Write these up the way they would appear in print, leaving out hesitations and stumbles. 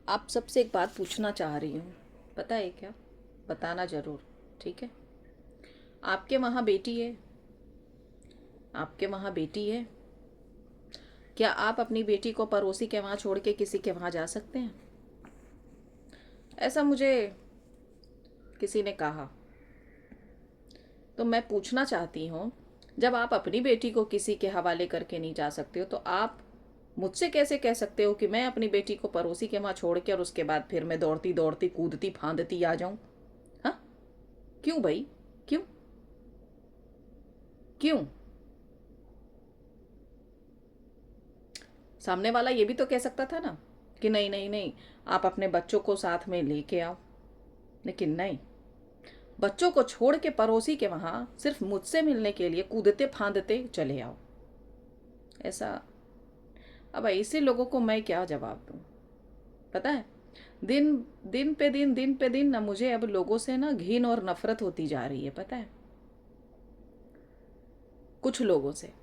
आप सबसे एक बात पूछना चाह रही हूँ। पता है क्या? बताना ज़रूर। ठीक है। आपके वहाँ बेटी है? आपके वहाँ बेटी है? क्या आप अपनी बेटी को पड़ोसी के वहाँ छोड़ के किसी के वहाँ जा सकते हैं? ऐसा मुझे किसी ने कहा। तो मैं पूछना चाहती हूँ, जब आप अपनी बेटी को किसी के हवाले करके नहीं जा सकते हो, तो आप मुझसे कैसे कह सकते हो कि मैं अपनी बेटी को पड़ोसी के वहाँ छोड़ के और उसके बाद फिर मैं दौड़ती दौड़ती कूदती फांदती आ जाऊँ? हाँ? क्यों भाई? क्यों? क्यों? सामने वाला ये भी तो कह सकता था ना कि नहीं नहीं नहीं, आप अपने बच्चों को साथ में लेके आओ। लेकिन नहीं, बच्चों को छोड़ के पड़ोसी के वहाँ सिर्फ मुझसे मिलने के लिए कूदते फांदते चले आओ। ऐसा? अब ऐसे लोगों को मैं क्या जवाब दूँ? पता है, दिन दिन पे दिन ना मुझे अब लोगों से ना घिन और नफरत होती जा रही है। पता है, कुछ लोगों से।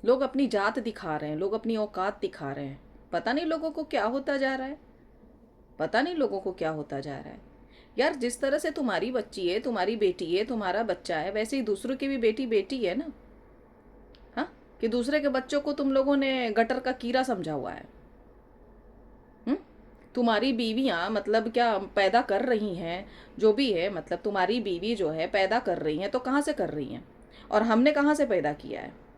लोग अपनी जात दिखा रहे हैं, लोग अपनी औकात दिखा रहे हैं। पता नहीं लोगों को क्या होता जा रहा है। पता नहीं लोगों को क्या होता जा रहा है। यार, जिस तरह से तुम्हारी बच्ची है, तुम्हारी बेटी है, तुम्हारा बच्चा है, वैसे ही दूसरों की भी बेटी बेटी है ना। हाँ? कि दूसरे के बच्चों को तुम लोगों ने गटर का कीड़ा समझा हुआ है। हम्म? तुम्हारी बीवियां मतलब क्या पैदा कर रही हैं? जो भी है, मतलब तुम्हारी बीवी जो है पैदा कर रही हैं, तो कहाँ से कर रही हैं? और हमने कहाँ से पैदा किया है?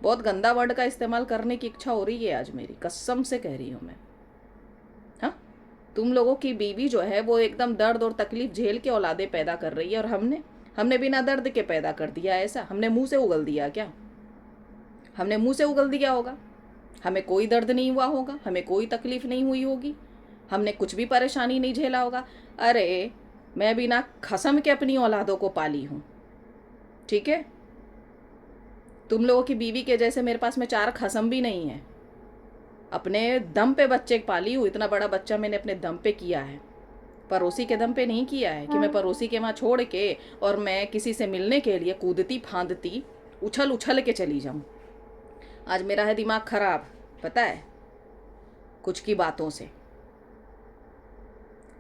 बहुत गंदा वर्ड का इस्तेमाल करने की इच्छा हो रही है आज मेरी, कसम से कह रही हूँ मैं। हाँ? तुम लोगों की बीवी जो है वो एकदम दर्द और तकलीफ झेल के औलादे पैदा कर रही है, और हमने हमने बिना दर्द के पैदा कर दिया। ऐसा हमने मुंह से उगल दिया क्या? हमने मुंह से उगल दिया होगा। हमें कोई दर्द नहीं हुआ होगा, हमें कोई तकलीफ नहीं हुई होगी, हमने कुछ भी परेशानी नहीं झेला होगा। अरे, मैं बिना खसम के अपनी औलादों को पाली हूँ। ठीक है? तुम लोगों की बीवी के जैसे मेरे पास में चार खसम भी नहीं है। अपने दम पे बच्चे पाली हूँ। इतना बड़ा बच्चा मैंने अपने दम पे किया है, पड़ोसी के दम पे नहीं किया है कि मैं पड़ोसी के वहाँ छोड़ के और मैं किसी से मिलने के लिए कूदती फांदती उछल उछल के चली जाऊँ। आज मेरा है दिमाग खराब, पता है, कुछ की बातों से।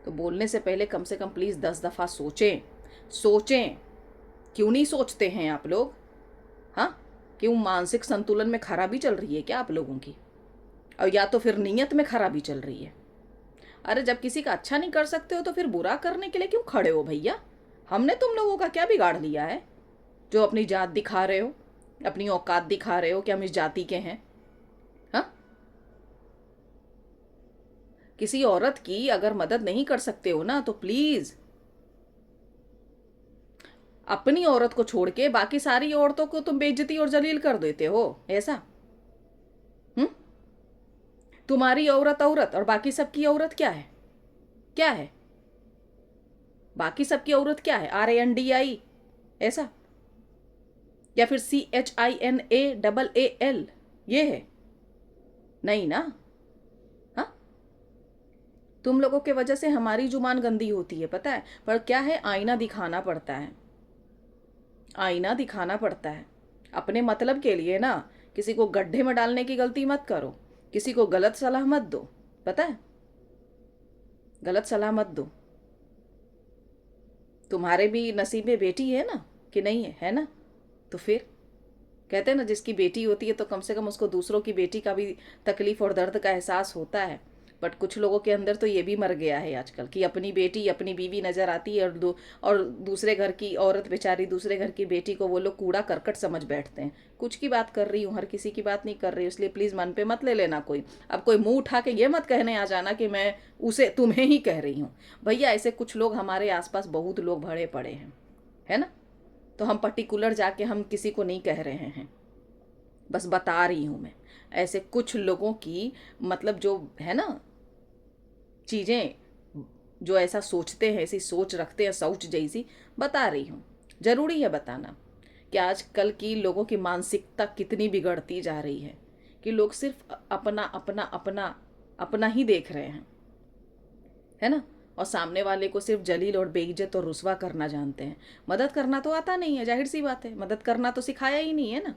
तो बोलने से पहले कम से कम प्लीज़ 10 दफ़ा सोचें। सोचें। क्यों नहीं सोचते हैं आप लोग? हाँ? क्यों मानसिक संतुलन में खराबी चल रही है क्या आप लोगों की? और या तो फिर नीयत में खराबी चल रही है। अरे, जब किसी का अच्छा नहीं कर सकते हो तो फिर बुरा करने के लिए क्यों खड़े हो भैया? हमने तुम लोगों का क्या बिगाड़ लिया है जो अपनी जात दिखा रहे हो, अपनी औकात दिखा रहे हो कि हम इस जाति के हैं? हाँ? किसी औरत की अगर मदद नहीं कर सकते हो ना, तो प्लीज अपनी औरत को छोड़ के बाकी सारी औरतों को तुम बेइज्जती और जलील कर देते हो। ऐसा? हम्म? तुम्हारी औरत औरत और बाकी सबकी औरत क्या है? क्या है? बाकी सबकी औरत क्या है? RANDI? ऐसा? या फिर CHINALL? ये है? नहीं ना? हाँ? तुम लोगों के वजह से हमारी जुबान गंदी होती है, पता है, पर क्या है, आईना दिखाना पड़ता है। आईना दिखाना पड़ता है अपने मतलब के लिए ना। किसी को गड्ढे में डालने की गलती मत करो, किसी को गलत सलाह मत दो। पता है, गलत सलाह मत दो। तुम्हारे भी नसीब में बेटी है ना, कि नहीं है? है ना? तो फिर कहते हैं ना, जिसकी बेटी होती है तो कम से कम उसको दूसरों की बेटी का भी तकलीफ और दर्द का एहसास होता है। बट कुछ लोगों के अंदर तो ये भी मर गया है आजकल कि अपनी बेटी अपनी बीवी नजर आती है, और दूसरे घर की औरत बेचारी, दूसरे घर की बेटी को वो लोग कूड़ा करकट समझ बैठते हैं। कुछ की बात कर रही हूँ, हर किसी की बात नहीं कर रही हूँ, इसलिए प्लीज़ मन पे मत ले लेना कोई। अब कोई मुंह उठा के ये मत कहने आ जाना कि मैं उसे तुम्हें ही कह रही हूँ। भैया, ऐसे कुछ लोग हमारे आसपास बहुत लोग भरे पड़े हैं, है ना? तो हम पर्टिकुलर जाके हम किसी को नहीं कह रहे हैं, बस बता रही हूँ मैं। ऐसे कुछ लोगों की, मतलब जो है ना, चीज़ें, जो ऐसा सोचते हैं, ऐसी सोच रखते हैं सोच जैसी, बता रही हूँ। ज़रूरी है बताना कि आजकल की लोगों की मानसिकता कितनी बिगड़ती जा रही है कि लोग सिर्फ अपना अपना अपना अपना ही देख रहे हैं, है ना? और सामने वाले को सिर्फ जलील और बेइज्जत और रुसवा करना जानते हैं। मदद करना तो आता नहीं है, जाहिर सी बात है, मदद करना तो सिखाया ही नहीं है ना।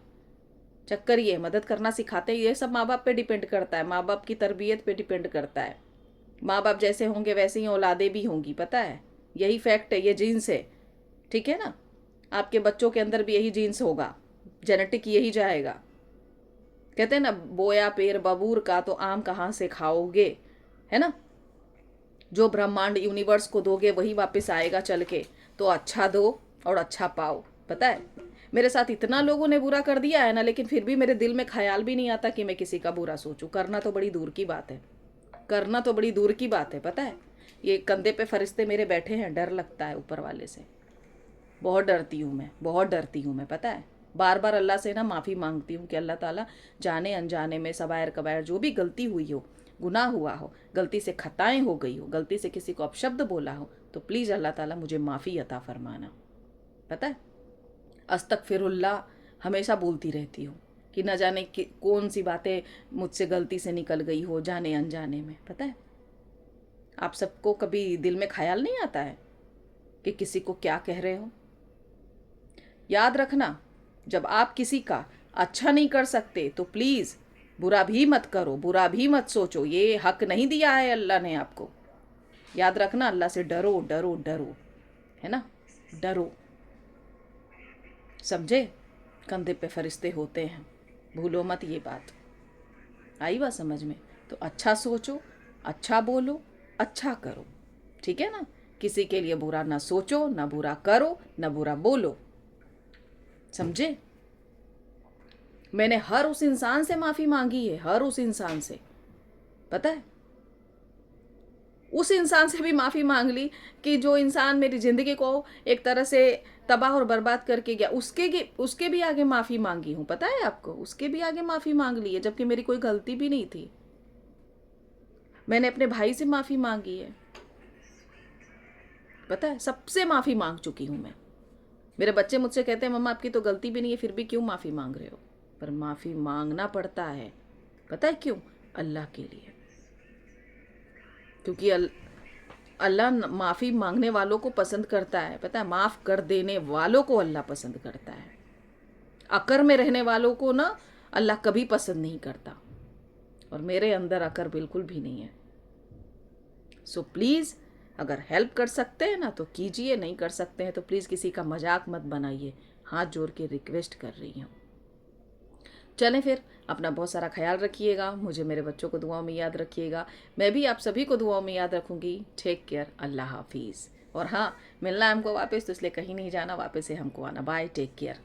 चक्कर ये, मदद करना सिखाते ही, ये सब माँ बाप पे डिपेंड करता है, माँ बाप की तरबियत पे डिपेंड करता है। माँ बाप जैसे होंगे वैसे ही औलादें भी होंगी, पता है, यही फैक्ट है, ये जीन्स है, ठीक है ना। आपके बच्चों के अंदर भी यही जीन्स होगा, जेनेटिक यही जाएगा। कहते हैं ना, बोया पेड़ बबूर का तो आम कहाँ से खाओगे, है ना। जो ब्रह्मांड यूनिवर्स को दोगे वही वापस आएगा चल के, तो अच्छा दो और अच्छा पाओ। पता है, मेरे साथ इतना लोगों ने बुरा कर दिया है ना, लेकिन फिर भी मेरे दिल में ख्याल भी नहीं आता कि मैं किसी का बुरा सोचूं। करना तो बड़ी दूर की बात है, करना तो बड़ी दूर की बात है। पता है, ये कंधे पे फरिश्ते मेरे बैठे हैं, डर लगता है ऊपर वाले से, बहुत डरती हूँ मैं, बहुत डरती हूँ मैं। पता है, बार बार अल्लाह से ना माफ़ी मांगती हूँ कि अल्लाह ताला, जाने अनजाने में सवायर कबायर जो भी गलती हुई हो, गुनाह हुआ हो, गलती से खताएं हो गई हो, गलती से किसी को अपशब्द बोला हो, तो प्लीज़ अल्लाह ताला मुझे माफ़ी अता फरमाना। पता है, अस्तगफिरुल्लाह हमेशा बोलती रहती हूँ कि न जाने कि कौन सी बातें मुझसे गलती से निकल गई हो, जाने अनजाने में। पता है, आप सबको कभी दिल में ख्याल नहीं आता है कि किसी को क्या कह रहे हो। याद रखना, जब आप किसी का अच्छा नहीं कर सकते तो प्लीज़ बुरा भी मत करो, बुरा भी मत सोचो। ये हक नहीं दिया है अल्लाह ने आपको। याद रखना, अल्लाह से डरो डरो डरो, है ना, डरो, समझे। कंधे पे फरिश्ते होते हैं, भूलो मत ये बात। आई बात समझ में? तो अच्छा सोचो, अच्छा बोलो, अच्छा करो, ठीक है ना। किसी के लिए बुरा ना सोचो, ना बुरा करो, ना बुरा बोलो, समझे। मैंने हर उस इंसान से माफ़ी मांगी है, हर उस इंसान से। पता है, उस इंसान से भी माफ़ी मांग ली कि जो इंसान मेरी ज़िंदगी को एक तरह से तबाह और बर्बाद करके गया, उसके भी आगे माफ़ी मांगी हूँ। पता है आपको, उसके भी आगे माफ़ी मांग ली है, जबकि मेरी कोई गलती भी नहीं थी। मैंने अपने भाई से माफ़ी मांगी है। पता है, सबसे माफ़ी मांग चुकी हूँ मैं। मेरे बच्चे मुझसे कहते हैं, मम्मा आपकी तो गलती भी नहीं है, फिर भी क्यों माफ़ी मांग रहे हो। पर माफ़ी मांगना पड़ता है। पता है क्यों? अल्लाह के लिए। क्योंकि अल्लाह माफ़ी मांगने वालों को पसंद करता है। पता है, माफ़ कर देने वालों को अल्लाह पसंद करता है। अकर में रहने वालों को ना अल्लाह कभी पसंद नहीं करता, और मेरे अंदर अकर बिल्कुल भी नहीं है। सो प्लीज़, अगर हेल्प कर सकते हैं ना तो कीजिए, नहीं कर सकते हैं तो प्लीज़ किसी का मजाक मत बनाइए। हाथ जोड़ के रिक्वेस्ट कर रही हूँ। चलें फिर, अपना बहुत सारा ख्याल रखिएगा, मुझे मेरे बच्चों को दुआओं में याद रखिएगा, मैं भी आप सभी को दुआओं में याद रखूँगी। टेक केयर, अल्लाह हाफिज़। और हाँ, मिलना है हमको वापस, तो इसलिए कहीं नहीं जाना, वापस से हमको आना। Bye, take care.